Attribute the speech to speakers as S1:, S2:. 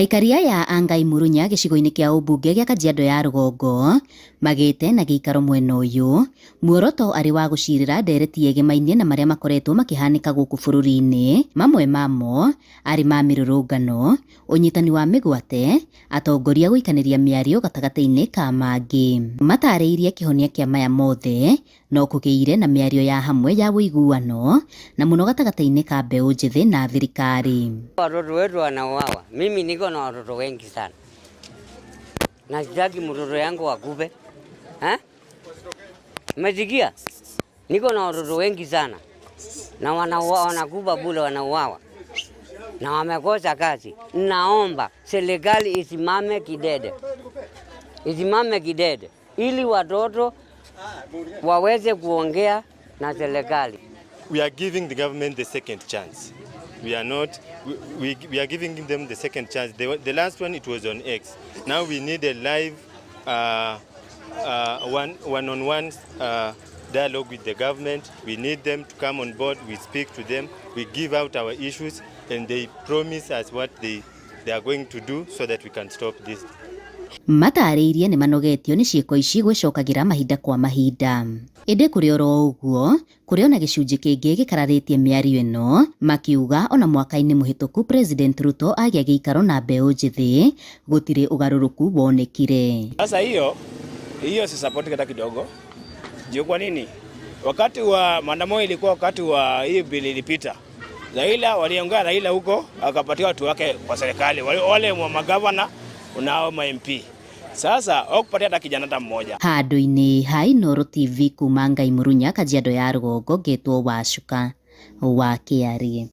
S1: Aikari aya a Ngai Murunya gicigo-ini kia ubunge gia Kajiado ya Rugongo magite na giikaro mwena uyu muoroto ari wa gucirira ndereti yegemainie na maria makoretwo makihanika guku bururi-ini, mamwe mamo ari ma mirurungano, unyitani wa migwate, atongoria guikaniria miario gatagati-ini ka mangi. Matariirie kihonia kia maya mothe no kugiire na miario ya hamwe ya wuiguano na muno gatagati-ini ka mbeu njithi na thirikari.
S2: Watoto wetu wanauawa. Mimi niko na watoto wengi sana. Na sitaki mtoto yangu wakufe. Umesikia? Niko na watoto wengi sana. Na wanakufa bure, wanauawa. Na wamekosa kazi. Naomba serikali isimame kidede. Isimame kidede ili watoto waweze kuongea na serikali.
S3: We are giving the government the second chance. We are giving them the second chance. The last one, it was on X. Now we need a live one-on-one dialogue with the government. We need them to come on board. We speak to them. We give out our issues and they promise us what they are going to do so that we can stop this.
S1: Matariirie ni manogetio ni ciiko ici gwicokagira mahinda kwa mahinda. Indi kuri oro uguo kuri ona gicunji kingi gikararitie miario ino makiuga ona mwaka-ini muhituku President Ruto agia giikaro na mbeu njithi gutire ugaruruku wonekire.
S4: Sasa hiyo si support hata kidogo. Juu kwa nini? Wakati wa maandamano ilikuwa wakati wa hii bili ilipita. Raila waliongea Raila huko akapatia watu wake kwa serikali. Wale wa magavana unao ma MP. Sasa okupatia hata kijana hata mmoja.
S1: Handu-ini ha Inooro TV kuma Ngai Murunya Kajiado ya Rugongo, ngetwo Wacuka wa Kiarie.